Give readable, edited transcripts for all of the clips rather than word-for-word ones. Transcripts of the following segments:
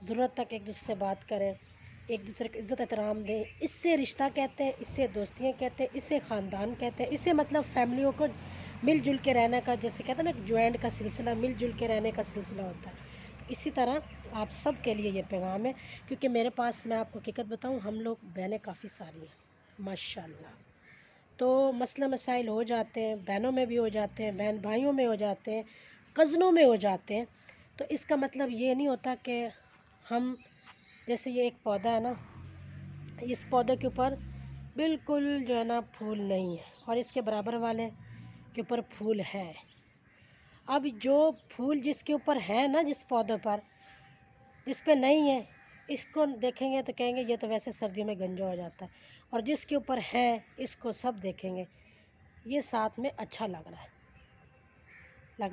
ضرورت تک ایک دوسرے سے بات کریں، ایک دوسرے کو عزت احترام دیں. اس سے رشتہ کہتے ہیں، اس سے دوستیاں کہتے ہیں، اس سے خاندان کہتے ہیں، اس سے مطلب فیملیوں کو مل جل کے رہنے کا، جیسے کہتے ہیں نا جوائنٹ کا سلسلہ، مل جل کے رہنے کا سلسلہ ہوتا ہے. تو اسی طرح آپ سب کے لیے یہ پیغام ہے، کیونکہ میرے پاس، میں آپ کو حقیقت بتاؤں، ہم لوگ بہنیں کافی ساری ہیں ماشاء اللہ. تو مسئلہ مسائل ہو جاتے ہیں، بہنوں میں بھی ہو جاتے ہیں، بہن بھائیوں میں ہو جاتے ہیں، کزنوں میں ہو جاتے ہیں. تو اس کا مطلب یہ نہیں ہوتا کہ ہم، جیسے یہ ایک پودا ہے نا، اس پودے کے اوپر بالکل جو ہے نا پھول نہیں ہے، اور اس کے برابر والے کے اوپر پھول ہے. اب جو پھول جس کے اوپر ہے نا، جس پودے پر، جس پہ نہیں ہے، اس کو دیکھیں گے تو کہیں گے یہ تو ویسے سردیوں میں گنجا ہو جاتا ہے. اور جس کے اوپر ہے، اس کو سب دیکھیں گے یہ ساتھ میں اچھا لگ رہا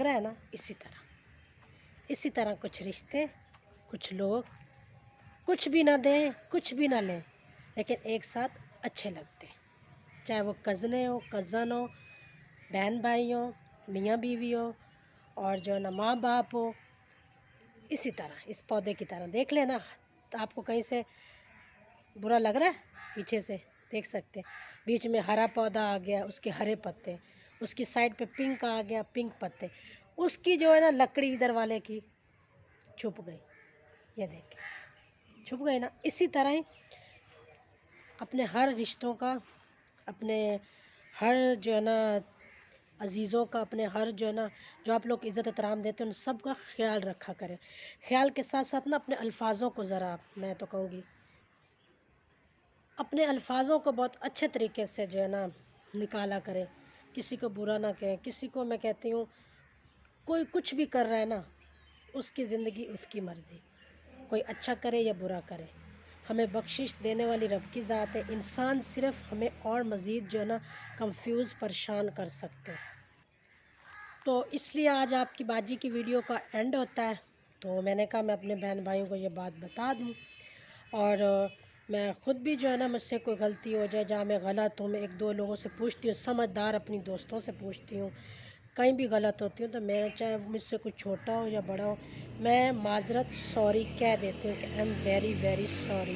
ہے نا. اسی طرح کچھ رشتے، کچھ لوگ کچھ بھی نہ دیں، کچھ بھی نہ لیں، لیکن ایک ساتھ اچھے لگتے ہیں، چاہے وہ کزن ہو، بہن بھائی ہو، میاں بیوی ہو، اور جو ہے نا ماں باپ ہو. اسی طرح اس پودے کی طرح دیکھ لینا. تو آپ کو کہیں سے برا لگ رہا ہے، پیچھے سے دیکھ سکتے ہیں، بیچ میں ہرا پودا آ گیا، اس کے ہرے پتے، اس کی سائڈ پہ پنک آ گیا، پنک پتے، اس کی جو ہے نا لکڑی ادھر والے کی چھپ گئی، یہ دیکھیں چھپ گئی نا. اسی طرح ہی اپنے ہر رشتوں کا، اپنے ہر جو ہے نا عزیزوں کا، اپنے ہر جو ہے نا جو آپ لوگ عزت احترام دیتے ہیں، ان سب کا خیال رکھا کریں. خیال کے ساتھ ساتھ نا اپنے الفاظوں کو ذرا، میں تو کہوں گی اپنے الفاظوں کو بہت اچھے طریقے سے جو ہے نا نکالا کریں. کسی کو برا نہ کہیں. کسی کو میں کہتی ہوں کوئی کچھ بھی کر رہا ہے نا، اس کی زندگی، اس کی مرضی، کوئی اچھا کرے یا برا کرے، ہمیں بخشش دینے والی رب کی ذات ہے. انسان صرف ہمیں اور مزید جو ہے نا کنفیوز، پریشان کر سکتے ہیں. تو اس لیے آج آپ کی باجی کی ویڈیو کا اینڈ ہوتا ہے. تو میں نے کہا میں اپنے بہن بھائیوں کو یہ بات بتا دوں. اور میں خود بھی جو ہے نا مجھ سے کوئی غلطی ہو جائے، جہاں میں غلط ہوں، میں ایک دو لوگوں سے پوچھتی ہوں، سمجھدار اپنی دوستوں سے پوچھتی ہوں. کہیں بھی غلط ہوتی ہوں تو میں، چاہے مجھ سے کچھ چھوٹا ہو یا بڑا ہو، میں معذرت، سوری کہہ دیتی ہوں کہ I am very very sorry,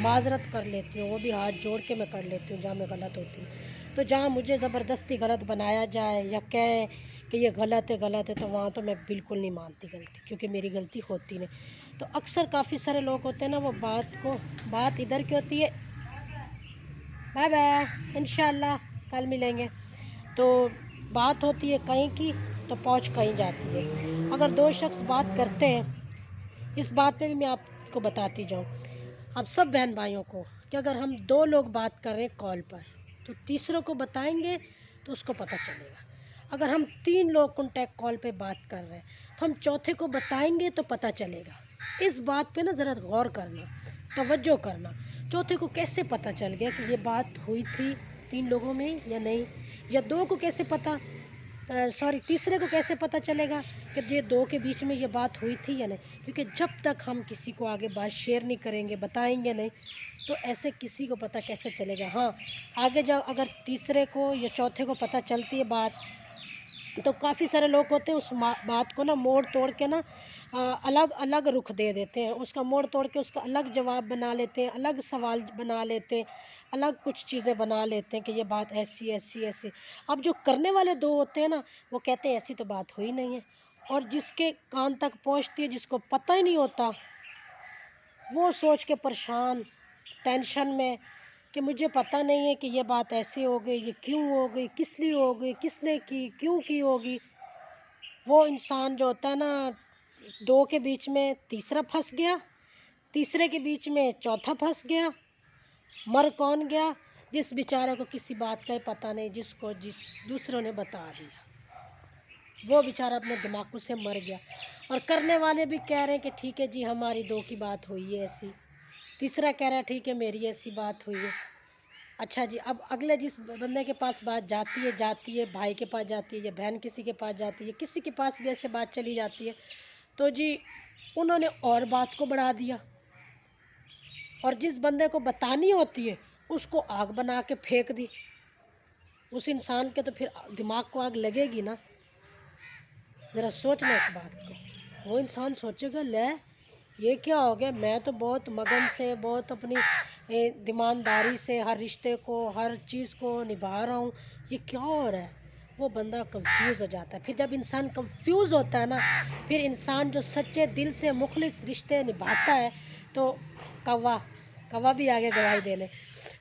معذرت کر لیتی ہوں. وہ بھی ہاتھ جوڑ کے میں کر لیتی ہوں جہاں میں غلط ہوتی ہوں. تو جہاں مجھے زبردستی غلط بنایا جائے یا کہیں کہ یہ غلط ہے، تو وہاں تو میں بالکل نہیں مانتی غلطی، کیونکہ میری غلطی ہوتی نہیں. تو اکثر کافی سارے لوگ ہوتے ہیں نا، وہ بات ادھر کی ہوتی ہے، بائے بائے انشاءاللہ کل ملیں گے، تو بات ہوتی ہے کہیں کی تو پہنچ کہیں جاتی ہے. اگر دو شخص بات کرتے ہیں، اس بات پہ بھی میں آپ کو بتاتی جاؤں اب سب بہن بھائیوں کو، کہ اگر ہم دو لوگ بات کر رہے ہیں کال پر، تو تیسروں کو بتائیں گے تو اس کو پتہ چلے گا. اگر ہم 3 لوگ کانٹیکٹ کال پہ بات کر رہے ہیں تو ہم چوتھے کو بتائیں گے تو پتہ چلے گا. اس بات پہ نا ذرا غور کرنا، توجہ کرنا. چوتھے کو کیسے پتہ چل گیا کہ یہ بات ہوئی تھی 3 لوگوں میں یا نہیں، یا 2 کو کیسے تیسرے کو کیسے پتہ چلے گا کہ یہ 2 کے بیچ میں یہ بات ہوئی تھی یا نہیں. کیونکہ جب تک ہم کسی کو آگے بات شیئر نہیں کریں گے، بتائیں گے نہیں، تو ایسے کسی کو پتہ کیسے چلے گا. ہاں آگے جاؤ، اگر تیسرے کو یا چوتھے کو پتہ چلتی ہے بات، تو کافی سارے لوگ ہوتے ہیں اس بات کو نا موڑ توڑ کے نا الگ رخ دے دیتے ہیں، اس کا موڑ توڑ کے اس کا الگ جواب بنا لیتے ہیں، الگ سوال بنا لیتے ہیں، الگ کچھ چیزیں بنا لیتے ہیں کہ یہ بات ایسی. اب جو کرنے والے 2 ہوتے ہیں نا، وہ کہتے ہیں ایسی تو بات ہوئی نہیں ہے. اور جس کے کان تک پہنچتی ہے، جس کو پتہ ہی نہیں ہوتا، وہ سوچ کے پریشان، ٹینشن میں کہ مجھے پتہ نہیں ہے کہ یہ بات ایسے ہو گئی، یہ کیوں ہو گئی، کس لیے ہو گئی، کس نے کی، کیوں کی ہوگی. وہ انسان جو ہوتا ہے نا، 2 کے بیچ میں تیسرا پھنس گیا، تیسرے کے بیچ میں چوتھا پھنس گیا. مر کون گیا؟ جس بیچارے کو کسی بات کا پتہ نہیں، جس دوسروں نے بتا دیا، وہ بیچارہ اپنے دماغوں سے مر گیا. اور کرنے والے بھی کہہ رہے ہیں کہ ٹھیک ہے جی ہماری 2 کی بات ہوئی ہے ایسی، تیسرا کہہ رہا ہے ٹھیک ہے میری ایسی بات ہوئی ہے. اچھا جی، اب اگلے جس بندے کے پاس بات جاتی ہے، بھائی کے پاس جاتی ہے یا بہن کسی کے پاس جاتی ہے، کسی کے پاس بھی ایسے بات چلی جاتی ہے، تو جی انہوں نے اور بات کو بڑھا دیا، اور جس بندے کو بتانی ہوتی ہے اس کو آگ بنا کے پھینک دی. اس انسان کے تو پھر دماغ کو آگ لگے گی نا. ذرا سوچنا اس بات کو. وہ انسان سوچے گا لے یہ کیا ہو گیا، میں تو بہت مگن سے، بہت اپنی دیمانداری سے ہر رشتے کو، ہر چیز کو نبھا رہا ہوں، یہ کیا ہو رہا ہے؟ وہ بندہ کنفیوز ہو جاتا ہے۔ پھر جب انسان کنفیوز ہوتا ہے نا، پھر انسان جو سچے دل سے مخلص رشتے نبھاتا ہے تو کوا بھی آگے گواہی دینے۔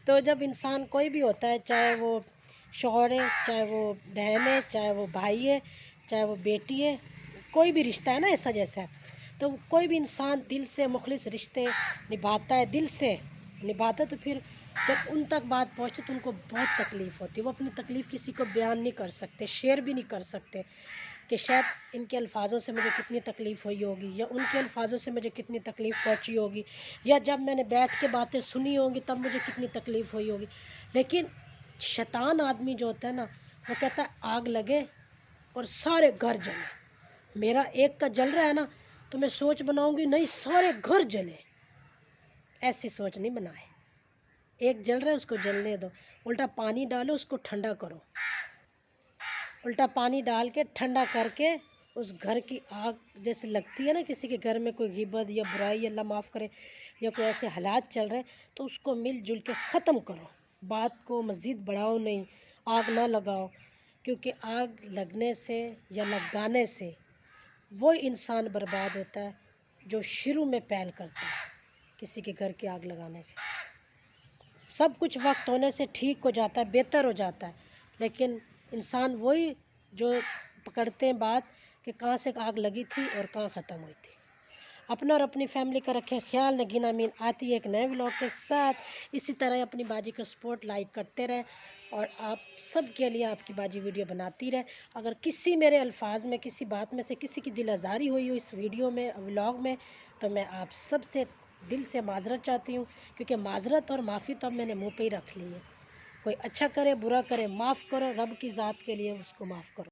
تو جب انسان کوئی بھی ہوتا ہے، چاہے وہ شوہر ہے، چاہے وہ بہن ہے، چاہے وہ بھائی ہے، چاہے وہ بیٹی ہے، کوئی بھی رشتہ ہے نا ایسا جیسا ہے، تو کوئی بھی انسان دل سے مخلص رشتے نبھاتا ہے، دل سے نبھاتا ہے، تو پھر جب ان تک بات پہنچتی تو ان کو بہت تکلیف ہوتی ہے، وہ اپنی تکلیف کسی کو بیان نہیں کر سکتے، شیئر بھی نہیں کر سکتے کہ شاید ان کے الفاظوں سے مجھے کتنی تکلیف ہوئی ہوگی، یا ان کے الفاظوں سے مجھے کتنی تکلیف پہنچی ہوگی، یا جب میں نے بیٹھ کے باتیں سنی ہوں گی تب مجھے کتنی تکلیف ہوئی ہوگی۔ لیکن شیطان آدمی جو ہوتا ہے نا، وہ کہتا ہے آگ لگے اور سارے گھر جلے، میرا ایک کا جل رہا ہے نا تو میں سوچ بناؤں گی نہیں سارے گھر جلے، ایسی سوچ نہیں بنائے۔ ایک جل رہا ہے اس کو جلنے دو، الٹا پانی ڈالو اس کو ٹھنڈا کرو، الٹا پانی ڈال کے ٹھنڈا کر کے اس گھر کی آگ جیسے لگتی ہے نا کسی کے گھر میں کوئی غیبت یا برائی، اللہ معاف کرے، یا کوئی ایسے حالات چل رہے تو اس کو مل جل کے ختم کرو، بات کو مزید بڑھاؤ نہیں، آگ نہ لگاؤ، کیونکہ آگ لگنے سے یا لگانے سے وہ انسان برباد ہوتا ہے جو شروع میں پہل کرتا ہے کسی کے گھر کی آگ لگانے سے۔ سب کچھ وقت ہونے سے ٹھیک ہو جاتا ہے، بہتر ہو جاتا ہے، لیکن انسان وہی جو پکڑتے ہیں بات کہ کہاں سے آگ لگی تھی اور کہاں ختم ہوئی تھی۔ اپنا اور اپنی فیملی کا رکھیں خیال، نگین امین آتی ہے ایک نئے ولاگ کے ساتھ۔ اسی طرح اپنی باجی کا سپورٹ لائک کرتے رہیں اور آپ سب کے لیے آپ کی باجی ویڈیو بناتی رہے۔ اگر کسی میرے الفاظ میں کسی بات میں سے کسی کی دل آزاری ہوئی ہو اس ویڈیو میں، ولاگ میں، تو میں آپ سب سے دل سے معذرت چاہتی ہوں، کیونکہ معذرت اور معافی تو اب میں نے منہ پہ ہی رکھ لی ہے۔ کوئی اچھا کرے برا کرے معاف کرو، رب کی ذات کے لیے اس کو معاف کرو۔